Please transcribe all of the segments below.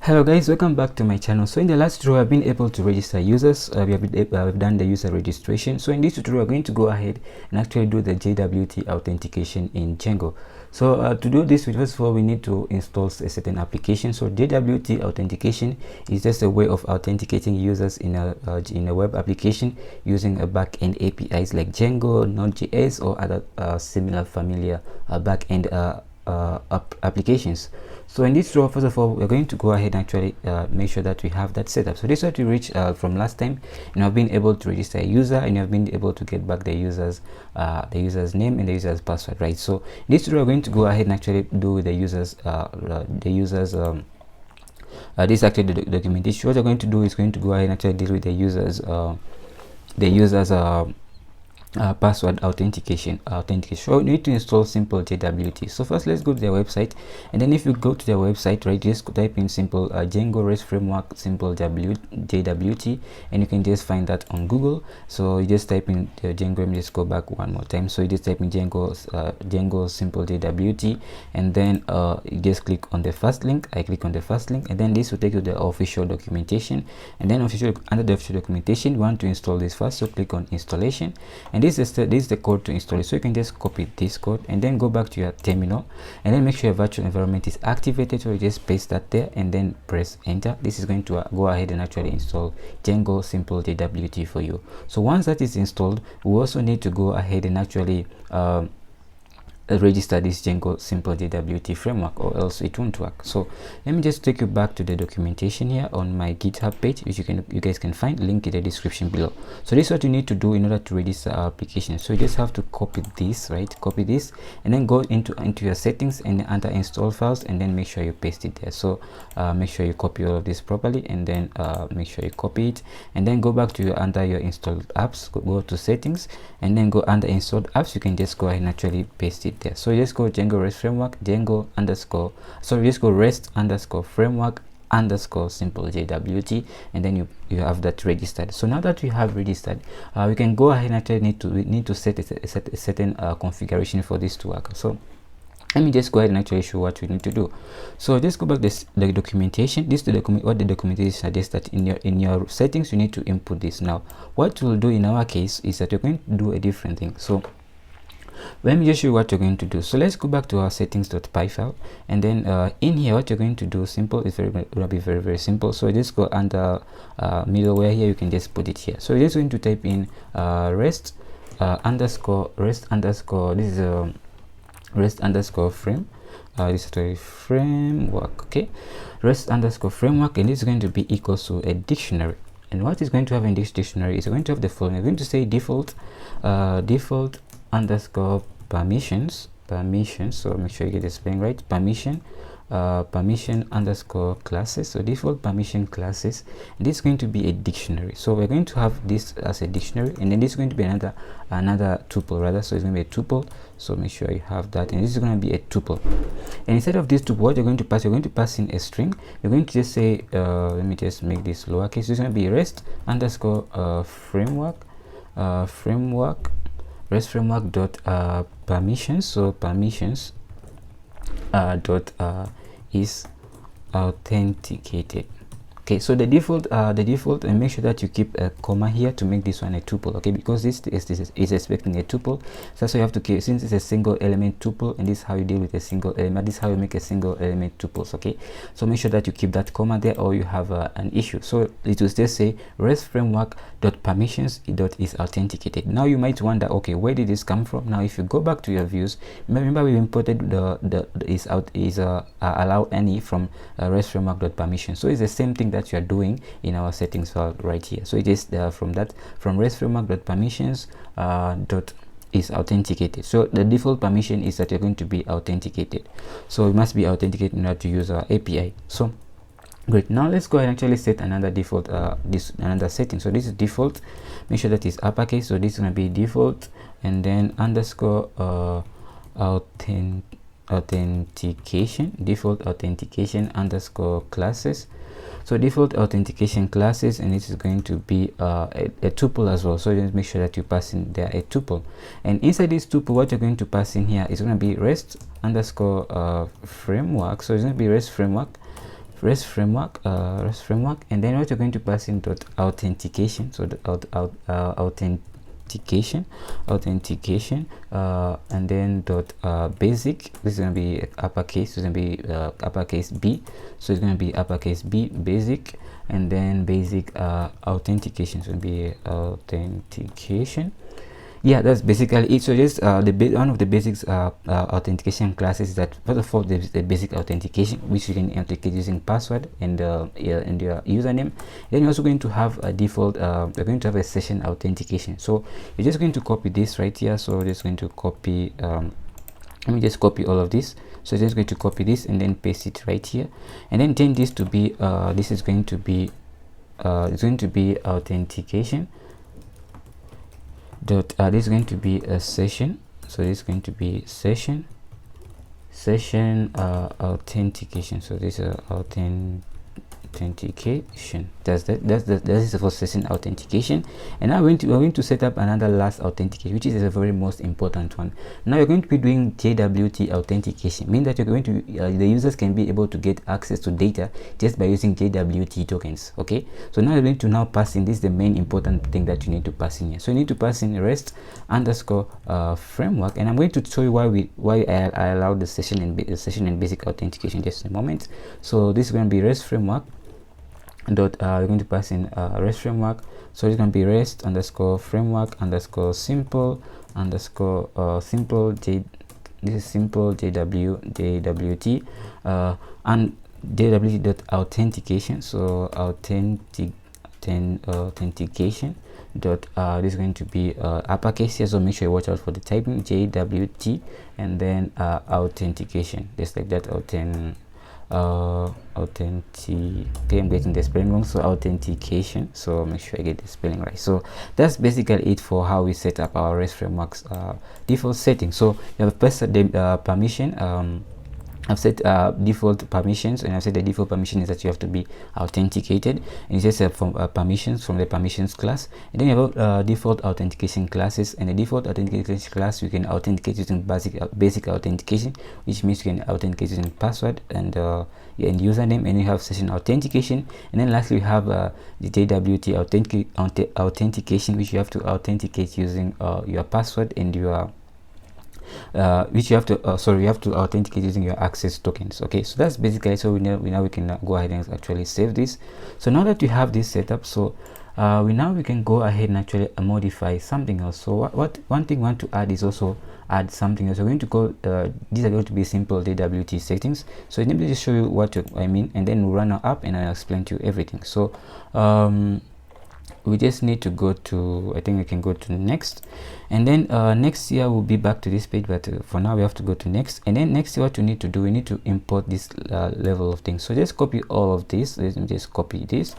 Hello guys, welcome back to my channel. So in the last tutorial, I've been able to register users. We've done the user registration. So in this tutorial, we're going to go ahead and actually do the JWT authentication in Django. So to do this, first of all, we need to install a certain application. So JWT authentication is just a way of authenticating users in a web application using a backend APIs like Django, Node.js, or other similar familiar backend applications. So in this tutorial, first of all, we're going to go ahead and actually make sure that we have that set up. So this is what we reached from last time. You have been able to register a user, and you have been able to get back the user's name and the user's password, right? So in this tutorial, we're going to go ahead and actually do the users this is actually the documentation. What we're going to do is going to go ahead and actually deal with the users password authentication. So you need to install simple JWT. So first, let's go to their website, and then if you go to their website, right, just type in simple Django Rest Framework simple JWT, and you can just find that on Google. So you just type in Django. Let me just go back one more time. So you just type in Django simple JWT, and then you just click on the first link. I click on the first link, and then this will take you to the official documentation. And then under the official documentation, you want to install this first. So click on installation, and this is the code to install it. So you can just copy this code and then go back to your terminal, and then make sure your virtual environment is activated. So you just paste that there and then press enter. This is going to go ahead and actually install Django simple JWT for you. So once that is installed, we also need to go ahead and actually register this Django simple JWT framework, or else it won't work. So let me just take you back to the documentation here on my GitHub page, which you guys can find link in the description below. So this is what you need to do in order to register our application. So you just have to copy this, right? Copy this, and then go into your settings and under install files, and then make sure you paste it there. So make sure you copy all of this properly, and then make sure you copy it, and then go back to under your installed apps, go to settings, and then go under installed apps. You can just go ahead and actually paste it there. So just go Django Rest Framework, just go Rest _ Framework _ simple JWT, and then you have that registered. So now that we have registered, we can go ahead and actually need to set a certain configuration for this to work. So let me just go ahead and actually show what we need to do. So just go back the documentation. This is what the documentation suggests, that in your settings you need to input this. Now what we'll do in our case is that we're going to do a different thing. So let me just show you what you're going to do. So let's go back to our settings.py file, and then in here what you're going to do simple is going to be very simple. So just go under middleware here. You can just put it here. So you're just going to type in rest _ this is rest _ frame, this is a framework, okay, rest _ framework, and this is going to be equals to a dictionary. And what is going to have in this dictionary is going to have the following. I'm going to say default _ permissions, so make sure you get the spelling right, permission _ classes. So default permission classes, and this is going to be a dictionary. So we're going to have this as a dictionary, and then this is going to be another tuple rather. So it's going to be a tuple. So make sure you have that, and this is going to be a tuple. And instead of this tuple, what you're going to pass in a string. You're going to just say let me just make this lowercase. It's going to be rest _ framework rest framework dot permissions. So permissions dot is authenticated. Okay, so the default and make sure that you keep a comma here to make this one a tuple, okay, because this is expecting a tuple. So that's why you have to keep, since it's a single element tuple, and this is how you deal with a single element. This is how you make a single element tuples, okay. So make sure that you keep that comma there, or you have an issue. So it will just say rest framework dot permissions dot is authenticated. Now you might wonder, okay, where did this come from? Now if you go back to your views, remember we imported the allow any from rest framework dot permissions. So it's the same thing that you are doing in our settings file right here. So it is from rest framework dot permissions dot is authenticated. So the default permission is that you're going to be authenticated. So it must be authenticated in order to use our API. So great. Now let's go ahead and actually set another default another setting. So this is default. Make sure that is uppercase. So this is going to be default, and then _ authentication, default authentication _ classes. So default authentication classes, and this is going to be a tuple as well. So just make sure that you pass in there a tuple, and inside this tuple what you're going to pass in here is going to be rest _ framework. So it's going to be rest framework rest framework, and then what you're going to pass in dot authentication. So the authentication, and then dot basic. This is going to be uppercase. It's going to be uppercase B. So it's going to be uppercase B basic, and then basic authentication. So it's going to be authentication. Yeah, that's basically it. So just one of the basics authentication classes is that first of all there's the basic authentication, which you can authenticate using password and your username. Then you're also going to have a default we're going to have a session authentication. So you're just going to copy this right here. So we're just going to copy let me just copy all of this. So just going to copy this and then paste it right here, and then change this to be this is going to be it's going to be authentication dot this is going to be a session. So this is going to be session authentication. So this is authentication. That is the first session authentication. And now we're going to set up another last authentication, which is a very most important one. Now you're going to be doing JWT authentication, meaning that you're going to the users can be able to get access to data just by using JWT tokens. Okay, so now you're going to now pass in, this is the main important thing that you need to pass in here. So you need to pass in rest underscore framework, and I'm going to show you why I allowed the session and basic authentication just in a moment. So this is going to be rest framework dot we're going to pass in rest framework. So it's going to be rest underscore framework underscore simple underscore simple this is simple JWT and JWT dot authentication. So authentication dot this is going to be uppercase here, so make sure you watch out for the typing, JWT, and then authentication, just like that. Okay, I'm getting the spelling wrong, so authentication, so make sure I get the spelling right. So that's basically it for how we set up our REST frameworks default setting. So you have first the permission. I've set default permissions, and I've said the default permission is that you have to be authenticated, and it's just from permissions from the permissions class. And then you have default authentication classes, and the default authentication class you can authenticate using basic authentication, which means you can authenticate using password and username, and you have session authentication, and then lastly you have the JWT authentication, which you have to authenticate using your password and your which you have to you have to authenticate using your access tokens. Okay, so that's basically, so we can go ahead and actually save this. So now that you have this set up, so we can go ahead and actually modify something else. So one thing we want to add is also add something else. We're going to call these are going to be simple JWT settings. So let me just show you what I mean, and then we'll run our app and I'll explain to you everything. So we just need to go to, I think we can go to next, and then next year we'll be back to this page, but for now we have to go to next. And then next, what you need to do, we need to import this level of things. So just copy all of this. Let me just copy this,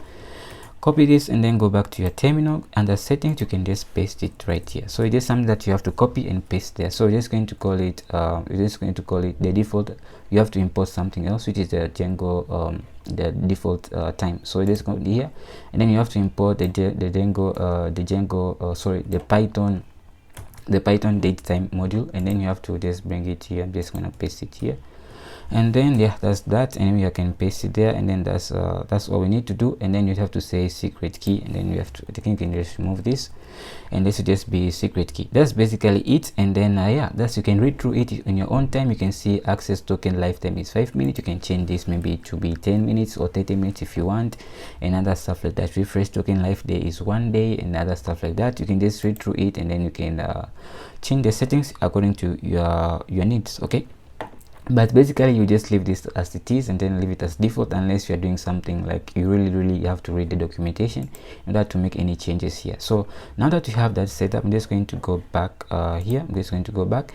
and then go back to your terminal. Under settings you can just paste it right here. So it is something that you have to copy and paste there. So we're just going to call it the default. You have to import something else, which is the Django the default time. So just go here, and then you have to import the Python date time module, and then you have to just bring it here. I'm just going to paste it here, and then yeah, that's that, and then you can paste it there, and then that's all we need to do. And then you have to say secret key, and then you have to, I think you can just remove this, and this will just be secret key. That's basically it. And then yeah, that's, you can read through it in your own time. You can see access token lifetime is 5 minutes. You can change this maybe to be 10 minutes or 30 minutes if you want, and other stuff like that. Refresh token life day is 1 day, and other stuff like that. You can just read through it, and then you can change the settings according to your needs. Okay, but basically you just leave this as it is, and then leave it as default, unless you're doing something like you really have to read the documentation in order to make any changes here. So now that you have that set up, I'm just going to go back here. I'm just going to go back,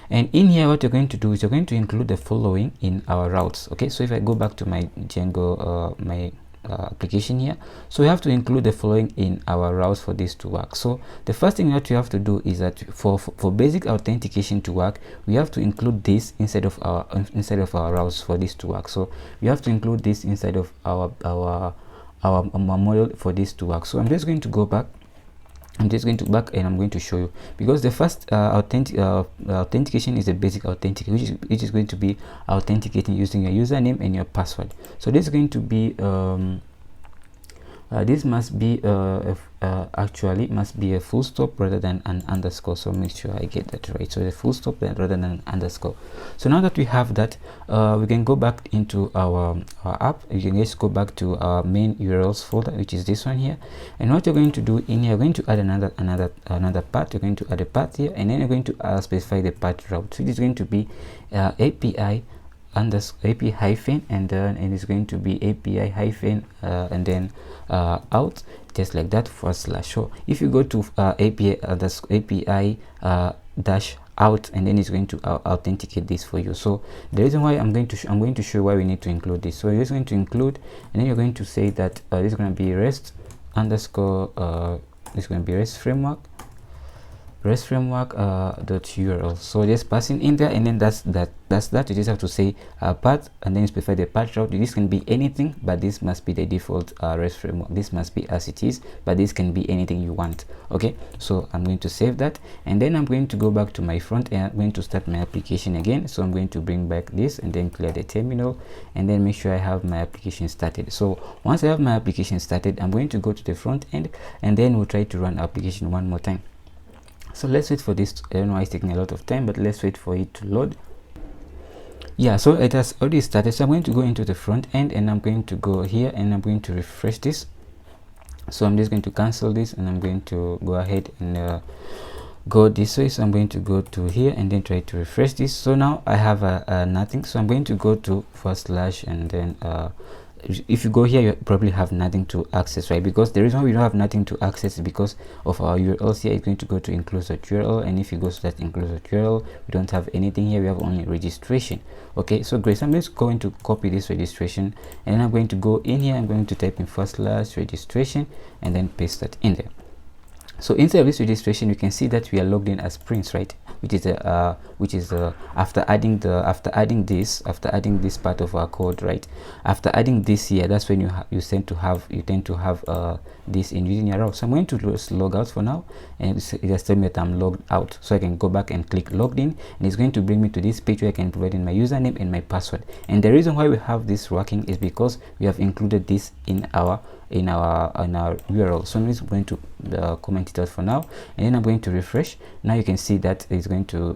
and in here what you're going to do is you're going to include the following in our routes. Okay, so if I go back to my Django application here, so we have to include the following in our routes for this to work. So the first thing that you have to do is that for basic authentication to work, we have to include this inside of our routes for this to work. So we have to include this inside of our model for this to work. So I'm just going to go back, I'm just going to back and I'm going to show you, because the first authentication is the basic authentication, which is going to be authenticating using your username and your password. So this is going to be this must be actually must be a full stop rather than an underscore, so make sure I get that right. So the full stop rather than an underscore. So now that we have that, we can go back into our app. You can just go back to our main URLs folder, which is this one here, and what you're going to do in here, you're going to add another path. You're going to add a path here, and then you're going to specify the path route, which is going to be API hyphen, and then it's going to be API hyphen and then out, just like that, /. So if you go to API dash out, and then it's going to authenticate this for you. So the reason why I'm going to show why we need to include this. So you're just going to include, and then you're going to say that this is going to be rest underscore this is going to be rest framework .url. So just passing in there, and then that's that. You just have to say path, and then specify the path route. This can be anything, but this must be the default REST framework. This must be as it is, but this can be anything you want. Okay, so I'm going to save that, and then I'm going to go back to my front, and I'm going to start my application again. So I'm going to bring back this, and then clear the terminal, and then make sure I have my application started. So once I have my application started, I'm going to go to the front end, and then we'll try to run application one more time. So let's wait for this. I don't know why it's taking a lot of time, but let's wait for it to load. Yeah, so it has already started. So I'm going to go into the front end, and I'm going to go here, and I'm going to refresh this. So I'm just going to cancel this, and I'm going to go ahead and go this way. So I'm going to go to here, and then try to refresh this. So now I have nothing. So I'm going to go to / and then if you go here, you probably have nothing to access, right? Because the reason why we don't have nothing to access is because of our URLs here. It's going to go to include.url, and if you go to that include.url, we don't have anything here. We have only registration. Okay, so great. So I'm just going to copy this registration, and then I'm going to go in here. I'm going to type in / registration, and then paste that in there. So inside of this registration, you can see that we are logged in as Prince, right? Which is after adding this part of our code, right? After adding this here, that's when you tend to have this in using your route. So I'm going to just log out for now, and it has told me that I'm logged out. So I can go back and click logged in, and it's going to bring me to this page where I can provide in my username and my password. And the reason why we have this working is because we have included this in our URL. So I'm just going to comment it out for now, and then I'm going to refresh. Now you can see that it's going to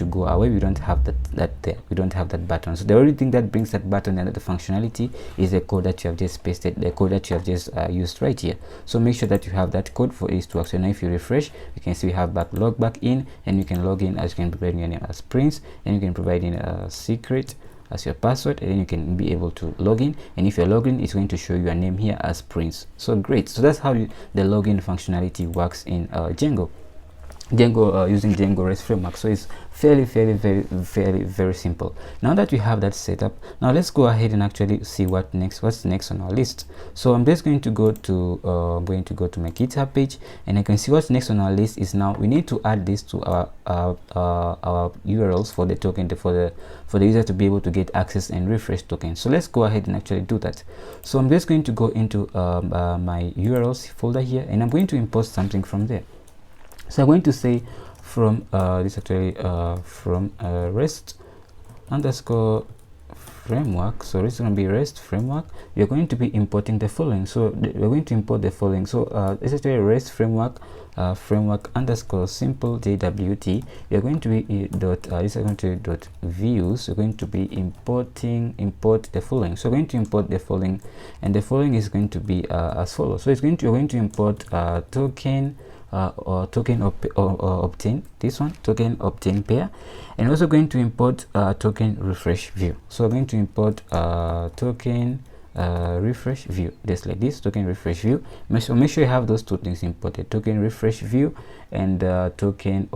go away. We don't have that there. We don't have that button. So the only thing that brings that button and the functionality is the code that you have just pasted, the code that you have just used right here. So make sure that you have that code for it to work. So now if you refresh, you can see we have log back in, and you can log in as you can provide your name as Prince, and you can provide in a secret as your password, and then you can be able to log in. And if you're logged in, it's going to show your name here as Prince. So great. So that's how the login functionality works in Django using Django Rest Framework. So it's very simple. Now that we have that set up, now let's go ahead and actually see what's next on our list. So I'm just going to go to my GitHub page, and I can see what's next on our list is now we need to add this to our URLs for the token for the user to be able to get access and refresh tokens. So let's go ahead and actually do that. So I'm just going to go into my URLs folder here, and I'm going to import something from there. So I'm going to say from rest underscore framework. So this is going to be rest framework. You're going to be importing the following. So we're going to import the following. So this is rest framework framework underscore simple JWT. You're going to be views. You're going to be import the following. So we're going to import the following, and the following is going to be as follows. So you're going to import token or token obtain, this one, token obtain pair, and also going to import token refresh view. So we're going to import token refresh view, just like this, token refresh view. So make sure you have those two things imported, token refresh view and token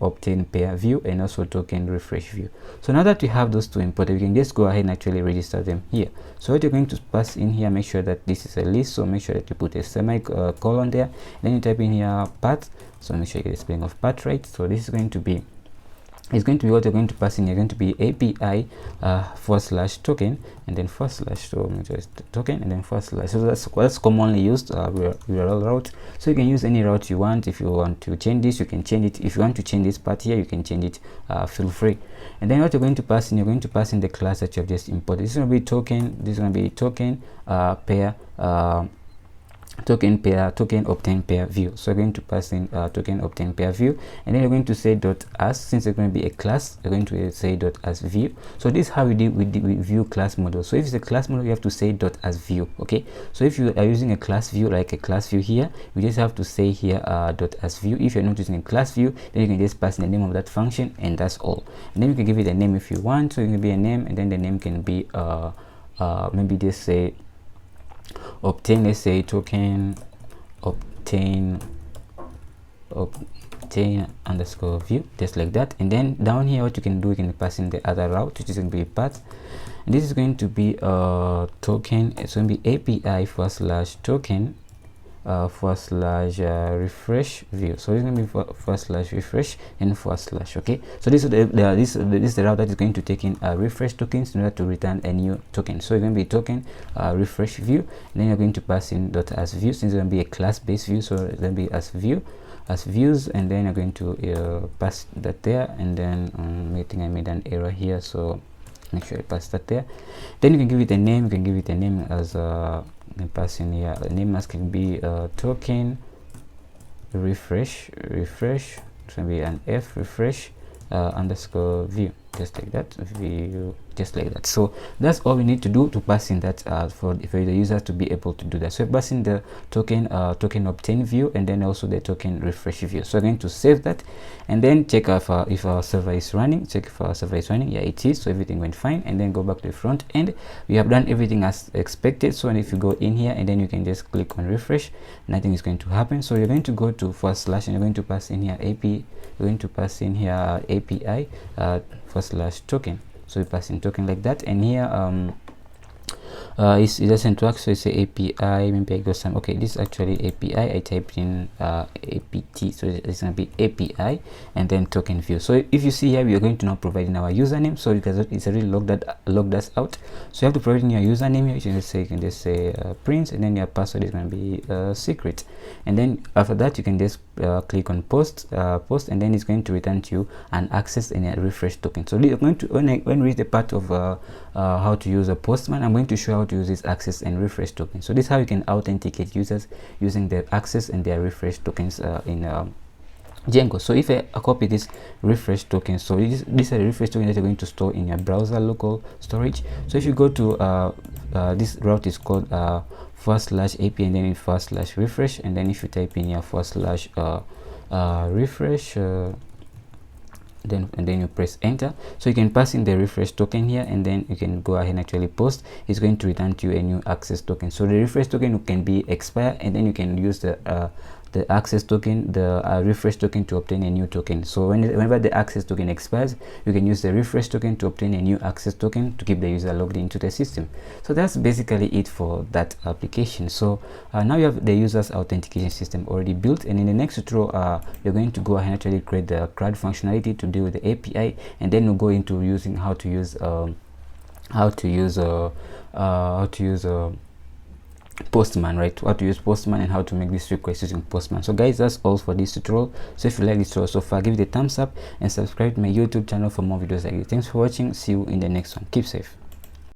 obtain pair view, and also token refresh view. So now that we have those two imported, we can just go ahead and actually register them here. So what you're going to pass in here, make sure that this is a list. So make sure that you put a semicolon there, then you type in here path. So make sure you get the spelling of path right. So this is going to be It's going to be what you're going to pass in. You're going to be API /token and then /token and then /. So that's commonly used URL route. So you can use any route you want. If you want to change this, you can change it. If you want to change this part here, you can change it. Feel free. And then what you're going to pass in, you're going to pass in the class that you have just imported. This is going to be token. This is going to be token pair. Token obtain pair view. So we're going to pass in token obtain pair view, and then you're going to say .as. Since it's going to be a class, you're going to say .as view. So this is how we view class model. So if it's a class model, you have to say .as view. Okay, so if you are using a class view, like a class view here, you just have to say here .as view. If you're not using a class view, then you can just pass in the name of that function, and that's all. And then you can give it a name if you want. So it can be a name, and then the name can be maybe just say obtain, let's say token obtain underscore view, just like that. And then down here, what you can do, you can pass in the other route, which is going to be path, and this is going to be token. It's going to be API /token refresh view. So it's going to be /refresh and /. Okay, so this is the route that is going to take in refresh tokens in order to return a new token. So it's going to be token refresh view, and then you're going to pass in .as view, since it's going to be a class based view. So it's going to be as views, and then you're going to pass that there. And then I think I made an error here, so make sure you pass that there. Then you can give it a name. You can give it a name as and pass in here the name as can be token refresh. It's going to be an f refresh underscore view, just like that, view, just like that. So that's all we need to do to pass in that for the user to be able to do that. So pass in the token obtain view, and then also the token refresh view. So I'm going to save that, and then check if our server is running. Check if our server is running. Yeah, it is. So everything went fine. And then go back to the front end. We have done everything as expected. So if you go in here, and then you can just click on refresh, nothing is going to happen. So you're going to go to / and you're going to pass in here API. You're going to pass in here API /token. So you pass in token like that, and here it doesn't work, so it's a API. Maybe I go some, okay, this is actually API. I typed in apt, so it's going to be API and then token view. So if you see here, we are going to now provide in our username, so because it's already logged us out. So you have to provide in your username here. You can just say prince, and then your password is going to be secret. And then after that, you can just click on post, and then it's going to return to you an access and a refresh token. So we're going to, when we reach the part of how to use a postman, I'm going to show how to use this access and refresh token. So this is how you can authenticate users using their access and their refresh tokens in Django. So if I copy this refresh token, so this is a refresh token that you're going to store in your browser local storage. So if you go to this route is called /API, and then in /refresh, and then if you type in your /refresh and then you press enter, so you can pass in the refresh token here, and then you can go ahead and actually post. It's going to return to you a new access token. So the refresh token can be expired, and then you can use the access token, the refresh token, to obtain a new token. So whenever the access token expires, you can use the refresh token to obtain a new access token to keep the user logged into the system. So that's basically it for that application. So now you have the user's authentication system already built, and in the next tutorial you're going to go ahead and actually create the CRUD functionality to deal with the API, and then we'll go into using how to use Postman, right? How to use Postman and how to make this request using Postman. So guys, that's all for this tutorial. So if you like this tutorial so far, give it a thumbs up and subscribe to my YouTube channel for more videos like this. Thanks for watching. See you in the next one. Keep safe.